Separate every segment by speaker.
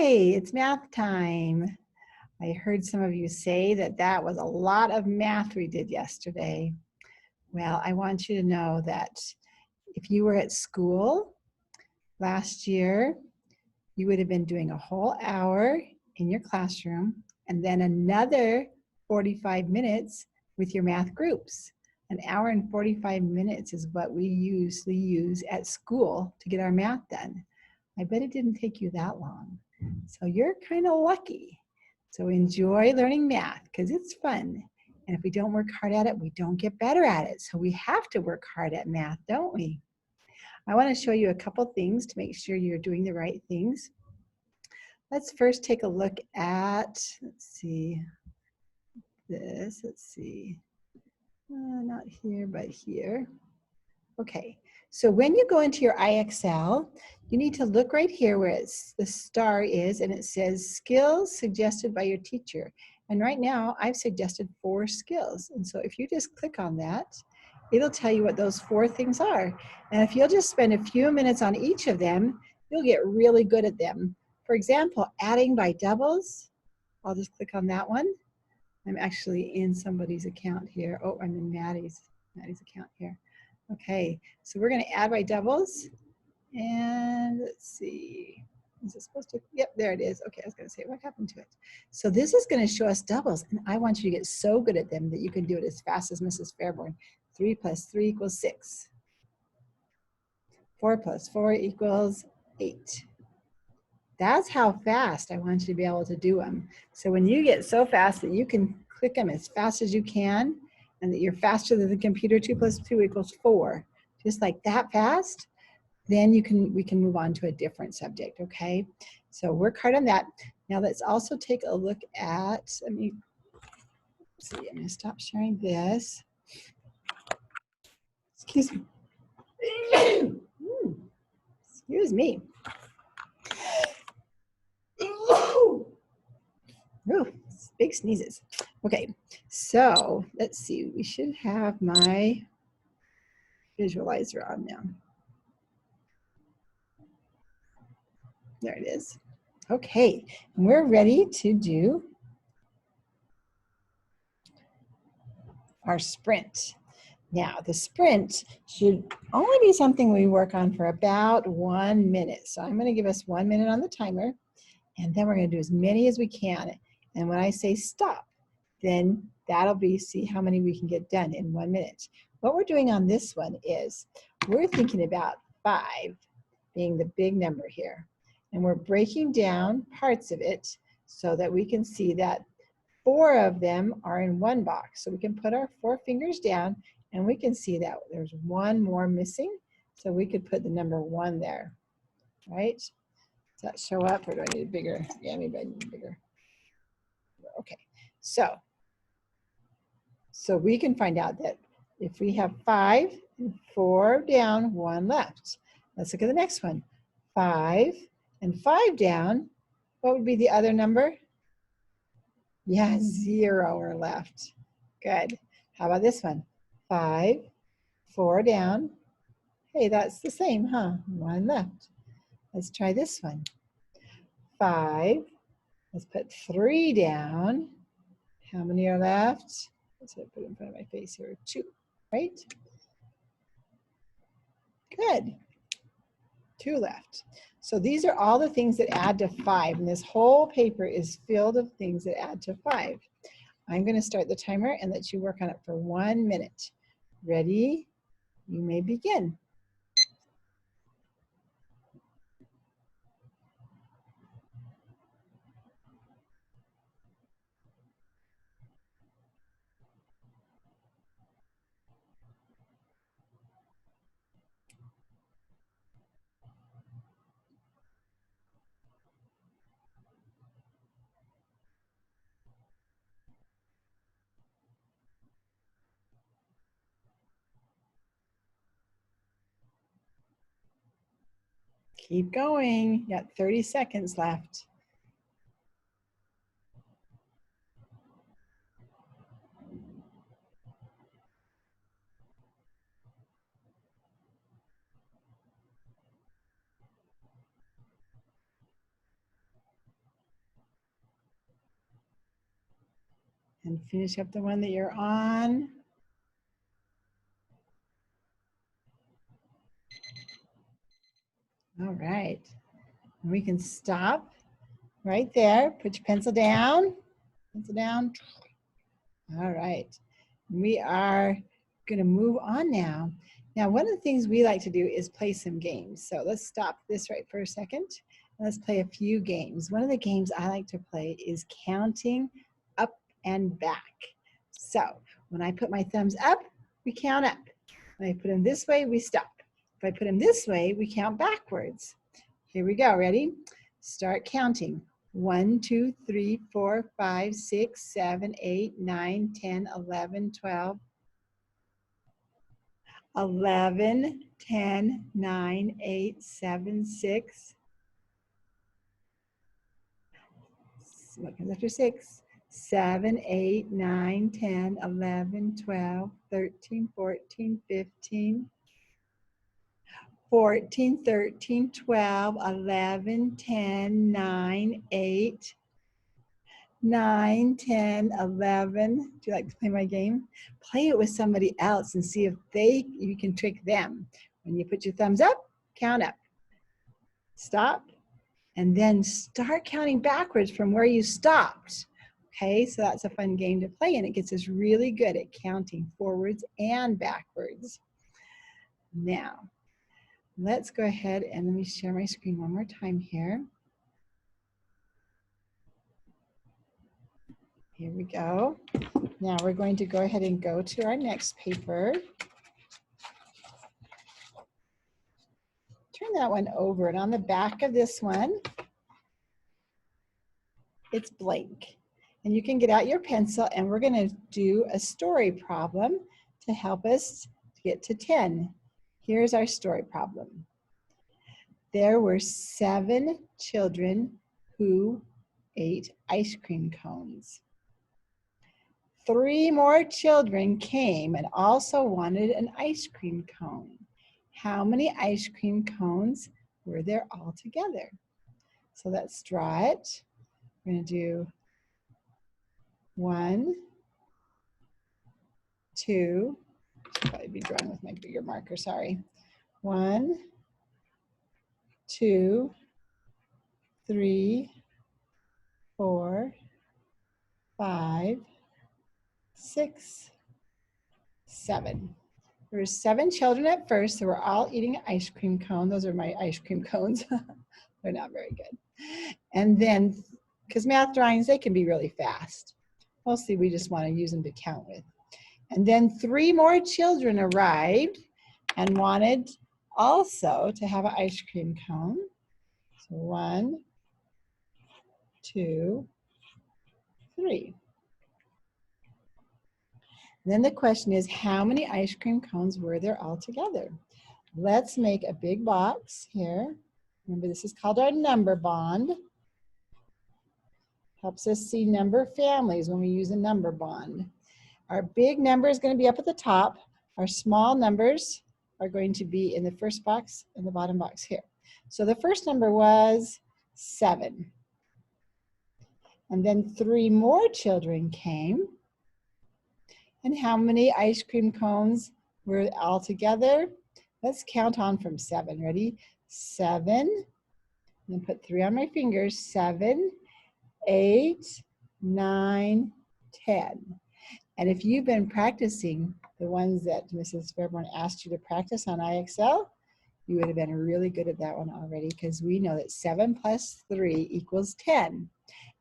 Speaker 1: Hey, it's math time. I heard some of you say that that was a lot of math we did yesterday. Well, I want you to know that if you were at school last year, you would have been doing a whole hour in your classroom and then another 45 minutes with your math groups. An hour and 45 minutes is what we usually use at school to get our math done. I bet it didn't take you that long. So you're kind of lucky. So enjoy learning math because it's fun. And if we don't work hard at it, we don't get better at it. So we have to work hard at math, don't we? I want to show you a couple things to make sure you're doing the right things. Let's first take a look at, let's see, this, let's see, not here, but here. Okay, so when you go into your IXL, you need to look right here where the star is and it says skills suggested by your teacher. And right now I've suggested 4 skills. And so if you just click on that, it'll tell you what those 4 things are. And if you'll just spend a few minutes on each of them, you'll get really good at them. For example, adding by doubles. I'll just click on that one. I'm actually in somebody's account here. Oh, I'm in Maddie's account here. Okay, so we're going to add by doubles. And let's see. Is it supposed to? Yep, there it is. Okay, I was going to say, what happened to it? So this is going to show us doubles. And I want you to get so good at them that you can do it as fast as Mrs. Fairborn. 3 plus 3 equals 6. 4 plus 4 equals 8. That's how fast I want you to be able to do them. So when you get so fast that you can click them as fast as you can, and that you're faster than the computer, 2 plus 2 equals 4, just like that fast, then we can move on to a different subject, okay? So work hard on that. Now let's also take a look at, let me see, I'm gonna stop sharing this. Excuse me. Excuse me. Ooh, big sneezes. Okay, so let's see, we should have my visualizer on now. There it is. Okay, we're ready to do our sprint. Now, the sprint should only be something we work on for about 1 minute. So I'm going to give us 1 minute on the timer, and then we're going to do as many as we can. And when I say stop, then that'll be, see how many we can get done in 1 minute. What we're doing on this one is we're thinking about 5 being the big number here. And we're breaking down parts of it so that we can see that 4 of them are in one box. So we can put our 4 fingers down and we can see that there's 1 more missing. So we could put the number 1 there, right? Does that show up or do I need a bigger? Yeah, maybe I need a bigger. Okay, so we can find out that if we have 5 and 4 down, 1 left. Let's look at the next one. 5 and 5 down, what would be the other number? Yeah, 0 are left. Good. How about this one? 5, 4 down. Hey, that's the same, huh? 1 left. Let's try this one. 5, let's put 3 down. How many are left? Let's put it in front of my face here. 2, right? Good. 2 left. So these are all the things that add to 5, and this whole paper is filled with things that add to 5. I'm going to start the timer and let you work on it for 1 minute. Ready? You may begin. Keep going. You got 30 seconds left. and finish up the one that you're on. All right. We can stop right there. Put your pencil down. Pencil down. All right. We are going to move on now. Now, one of the things we like to do is play some games. So let's stop this right for a second. Let's play a few games. One of the games I like to play is counting up and back. So when I put my thumbs up, we count up. When I put them this way, we stop. If I put them this way, we count backwards. Here we go. Ready? Start counting. 1, 2, 3, 4, 5, 6, 7, 8, 9, 10, 11, 12. 11, 10, 9, 8, 7, 6. What comes after 6? 7, 8, 9, 10, 11, 12, 13, 14, 15. 14, 13, 12, 11, 10, 9, 8, 9, 10, 11. Do you like to play my game? Play it with somebody else and see if you can trick them. When you put your thumbs up, count up. Stop. And then start counting backwards from where you stopped. Okay, so that's a fun game to play, and it gets us really good at counting forwards and backwards. Now, let's go ahead and let me share my screen one more time here. Here we go. Now we're going to go ahead and go to our next paper. Turn that one over, and on the back of this one, it's blank. And you can get out your pencil, and we're going to do a story problem to help us get to 10. Here's our story problem. There were 7 children who ate ice cream cones. 3 more children came and also wanted an ice cream cone. How many ice cream cones were there altogether? So let's draw it. We're going to do 1, 2, I'll probably be drawing with my bigger marker, sorry. 1, 2, 3, 4, 5, 6, 7. There were 7 children at first. They were all eating an ice cream cone. Those are my ice cream cones. They're not very good. And then, because math drawings, they can be really fast. Mostly we just want to use them to count with. And then 3 more children arrived and wanted also to have an ice cream cone. So 1, 2, 3. And then the question is, how many ice cream cones were there altogether? Let's make a big box here. Remember, this is called our number bond. Helps us see number families when we use a number bond. Our big number is going to be up at the top. Our small numbers are going to be in the first box and the bottom box here. So the first number was 7. And then 3 more children came. And how many ice cream cones were all together? Let's count on from 7. Ready? 7. And then put 3 on my fingers. 7, 8, 9, 10. And if you've been practicing the ones that Mrs. Fairborn asked you to practice on IXL, you would have been really good at that one already, because we know that 7 plus 3 equals 10.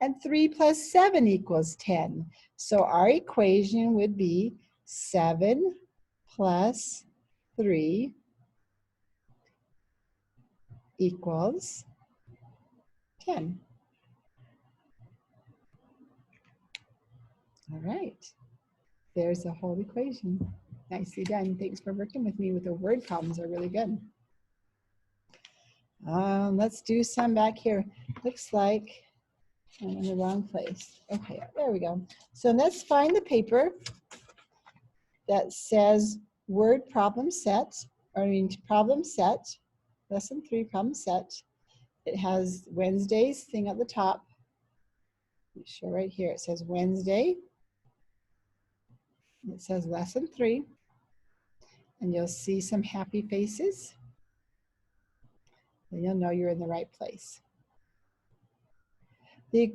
Speaker 1: And 3 plus 7 equals 10. So our equation would be 7 plus 3 equals 10. All right. There's the whole equation. Nicely done. Thanks for working with me with the word problems. They're really good. Let's do some back here. Looks like I'm in the wrong place. Okay, there we go. So let's find the paper that says word problem set, or I mean problem set, lesson 3 problem set. It has Wednesday's thing at the top. Sure, right here it says Wednesday. It says lesson 3, and you'll see some happy faces. And you'll know you're in the right place. The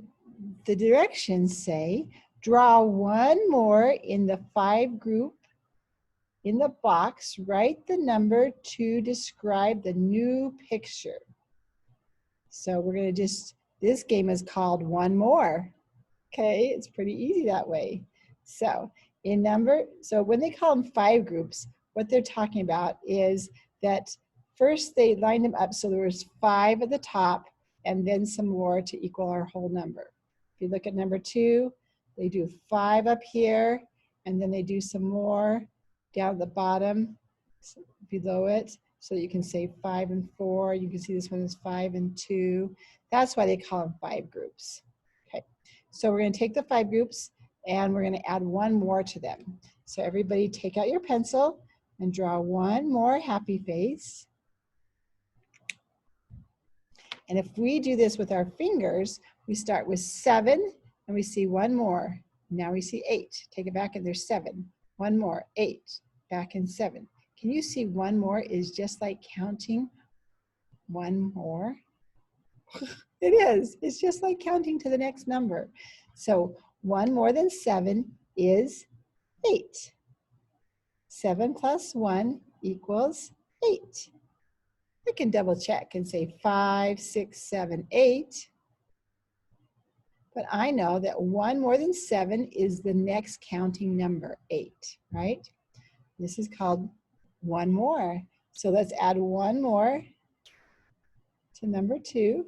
Speaker 1: directions say, draw one more in the 5 group in the box. Write the number to describe the new picture. So we're going to this game is called One More. Okay, it's pretty easy that way. So when they call them 5 groups, what they're talking about is that first they lined them up so there was 5 at the top and then some more to equal our whole number. If you look at number 2, they do 5 up here and then they do some more down at the bottom below it so that you can say 5 and 4. You can see this one is 5 and 2. That's why they call them 5 groups. Okay, so we're going to take the 5 groups and we're going to add one more to them. So everybody take out your pencil and draw one more happy face. And if we do this with our fingers, we start with 7 and we see one more. Now we see 8. Take it back and there's 7. One more, 8. Back in 7. Can you see one more is just like counting one more? It is. It's just like counting to the next number. So 1 more than 7 is 8. 7 plus 1 equals 8. I can double check and say 5, 6, 7, 8. But I know that 1 more than 7 is the next counting number, 8, right? This is called one more. So let's add one more to number 2.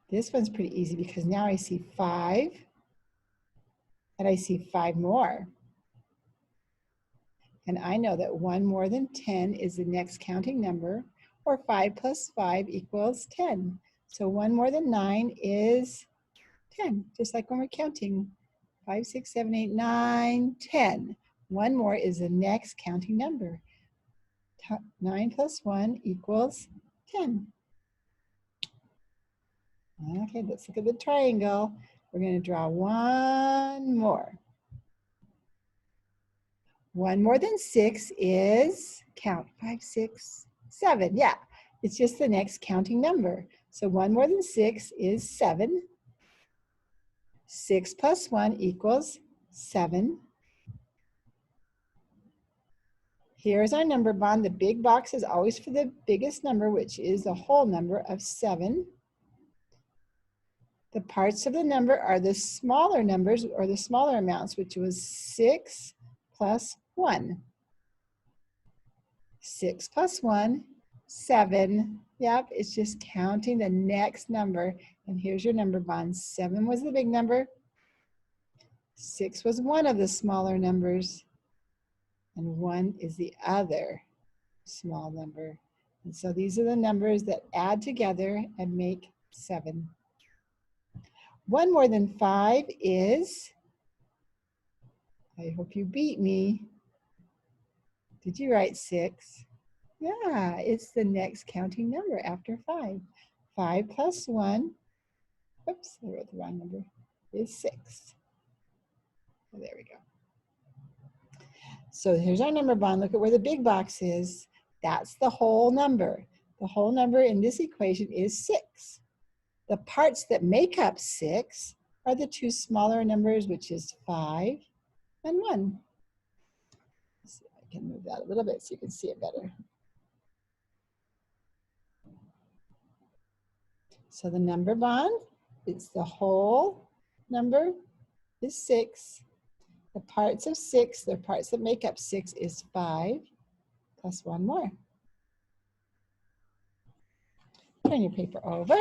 Speaker 1: This one's pretty easy because now I see 5 and I see 5 more. And I know that 1 more than 10 is the next counting number, or 5 plus 5 equals 10. So 1 more than 9 is 10, just like when we're counting. 5, 6, 7, 8, 9, 10. 1 more is the next counting number. 9 plus 1 equals 10. Okay, let's look at the triangle. We're going to draw one more. 1 more than 6 is, count, 5, 6, 7. Yeah, it's just the next counting number. So 1 more than 6 is 7. 6 plus 1 equals 7. Here's our number bond. The big box is always for the biggest number, which is the whole number of 7. The parts of the number are the smaller numbers or the smaller amounts, which was 6 plus 1. 6 plus 1, 7. Yep, it's just counting the next number. And here's your number bond. 7 was the big number. 6 was one of the smaller numbers. And 1 is the other small number. And so these are the numbers that add together and make 7. 1 more than 5 is, I hope you beat me. Did you write 6? Yeah, it's the next counting number after 5. 5 plus 1, oops, I wrote the wrong number, is 6. Oh, there we go. So here's our number bond. Look at where the big box is. That's the whole number. The whole number in this equation is 6. The parts that make up 6 are the 2 smaller numbers, which is 5 and 1. Let's see if I can move that a little bit so you can see it better. So the number bond, it's the whole number is 6. The parts of 6, the parts that make up 6 is 5 plus 1 more. Turn your paper over.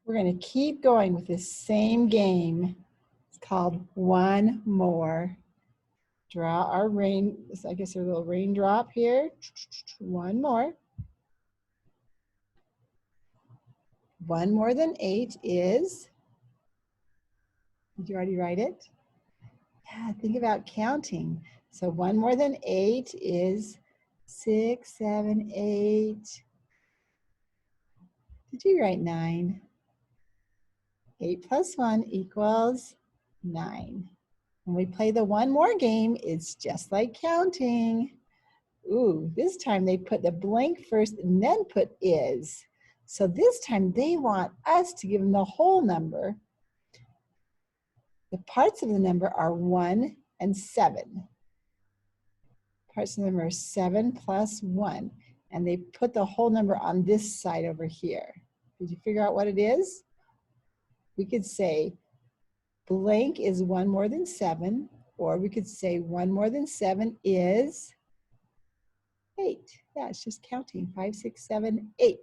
Speaker 1: We're going to keep going with this same game. It's called One More. Draw our rain, I guess a little raindrop here. One more. 1 more than 8 is, did you already write it? Yeah, think about counting. So 1 more than 8 is 6, 7, 8. Did you write 9? 8 plus 1 equals 9. When we play the one more game, it's just like counting. Ooh, this time they put the blank first and then put is. So this time they want us to give them the whole number. The parts of the number are 1 and 7. Parts of the number are 7 plus 1. And they put the whole number on this side over here. Did you figure out what it is? We could say blank is 1 more than 7, or we could say 1 more than 7 is 8. Yeah, it's just counting. 5, 6, 7, 8.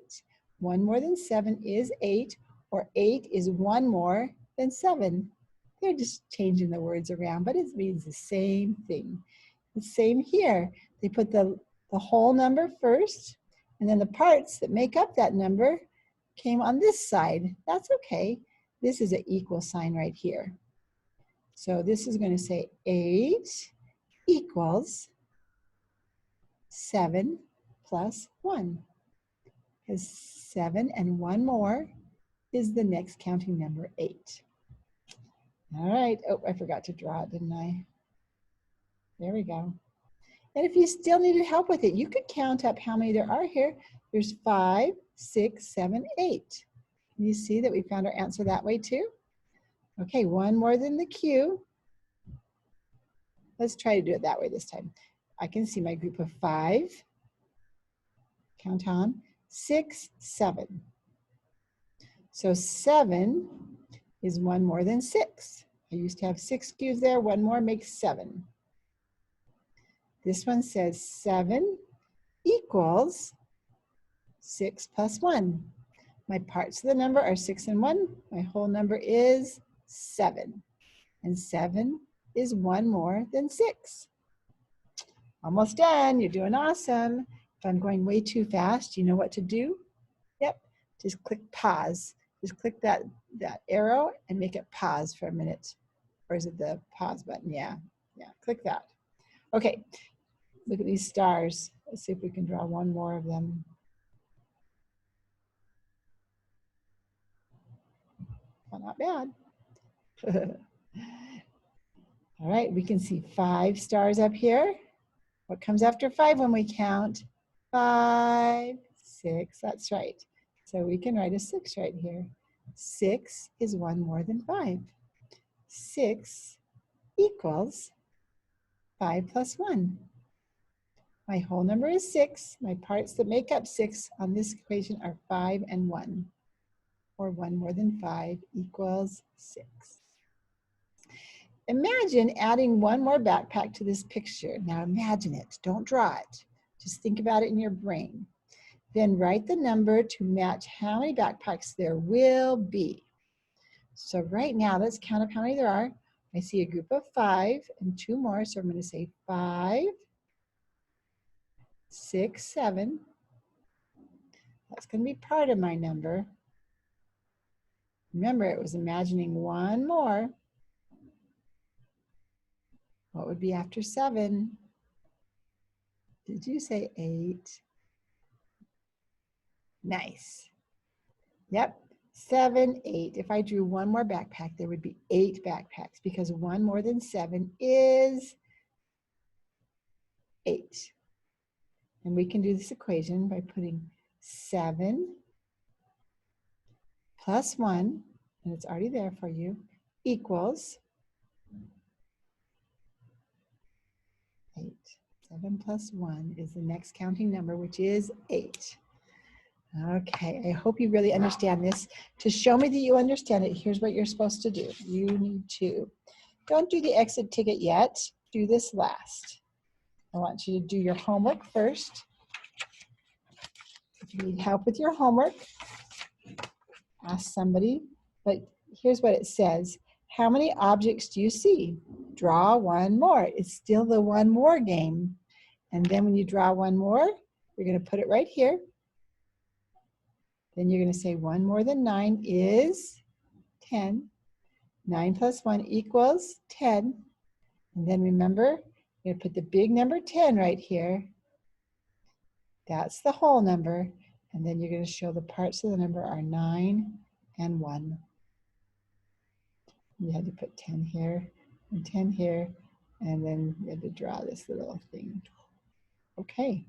Speaker 1: 1 more than 7 is 8, or 8 is 1 more than 7. They're just changing the words around, but it means the same thing. The same here. They put the whole number first, and then the parts that make up that number came on this side. That's okay. This is an equal sign right here. So this is going to say 8 equals 7 plus 1. Because 7 and 1 more is the next counting number, 8. All right. Oh, I forgot to draw it, didn't I? There we go. And if you still needed help with it, you could count up how many there are here. There's 5, 6, 7, 8. Can you see that we found our answer that way too? Okay, 1 more than the Q. Let's try to do it that way this time. I can see my group of 5. Count on. 6, 7. So 7 is 1 more than 6. I used to have 6 Q's there. 1 more makes 7. This one says 7 equals 6 plus 1. My parts of the number are 6 and 1. My whole number is 7. And 7 is 1 more than 6. Almost done. You're doing awesome. If I'm going way too fast, you know what to do? Yep. Just click pause. Just click that arrow and make it pause for a minute. Or is it the pause button? Yeah. Yeah. Click that. Okay. Look at these stars. Let's see if we can draw one more of them. Well, not bad. All right, we can see 5 stars up here. What comes after 5 when we count? 5, 6, that's right. So we can write a 6 right here. 6 is 1 more than 5. 6 equals 5 plus 1. My whole number is 6. My parts that make up 6 on this equation are 5 and 1. Or 1 more than 5 equals 6. Imagine adding one more backpack to this picture. Now imagine it. Don't draw it. Just think about it in your brain. Then write the number to match how many backpacks there will be. So right now, let's count up how many there are. I see a group of 5 and 2 more. So I'm going to say 5, 6, 7. That's going to be part of my number. Remember, it was imagining one more. What would be after 7? Did you say 8? Nice. Yep, 7, 8. If I drew one more backpack, there would be 8 backpacks because 1 more than 7 is 8. And we can do this equation by putting 7 plus 1, and it's already there for you, equals 8. 7 plus 1 is the next counting number, which is 8. Okay, I hope you really understand this. To show me that you understand it, here's what you're supposed to do. You need to, don't do the exit ticket yet, do this last. I want you to do your homework first. If you need help with your homework, ask somebody. But here's what it says. How many objects do you see? Draw one more. It's still the one more game. And then when you draw one more, you're going to put it right here. Then you're going to say 1 more than 9 is 10. 9 plus 1 equals 10. And then remember, you're going to put the big number 10 right here. That's the whole number. And then you're going to show the parts of the number are 9 and 1. You had to put 10 here and 10 here, and then you had to draw this little thing. Okay.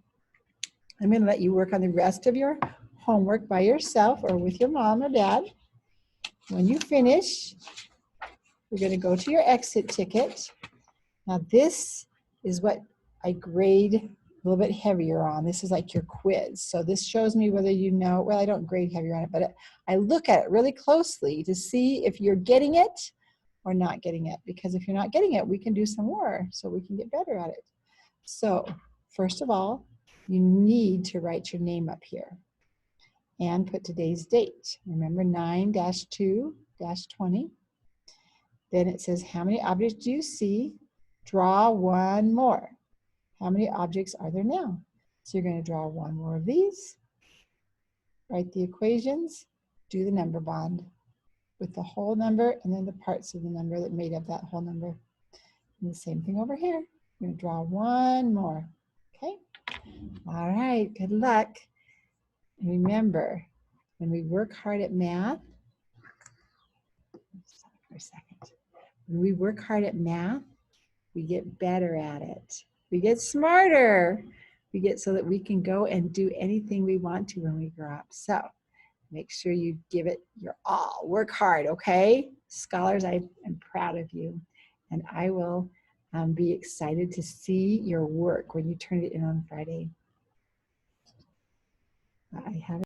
Speaker 1: I'm going to let you work on the rest of your homework by yourself or with your mom or dad. When you finish, you're going to go to your exit ticket. Now this is what I grade a little bit heavier on. This is like your quiz. So this shows me whether you know, well, I don't grade heavier on it, but I look at it really closely to see if you're getting it or not getting it. Because if you're not getting it, we can do some more so we can get better at it. So first of all, you need to write your name up here and put today's date. Remember 9-2-20. Then it says, how many objects do you see? Draw one more. How many objects are there now? So you're going to draw one more of these, write the equations, do the number bond with the whole number and then the parts of the number that made up that whole number. And the same thing over here. You're going to draw one more. Okay? All right, good luck. And remember, when we work hard at math, stop for a second. When we work hard at math, we get better at it. We get smarter. We get so that we can go and do anything we want to when we grow up. So make sure you give it your all. Work hard, okay? Scholars, I am proud of you. And I will be excited to see your work when you turn it in on Friday. I have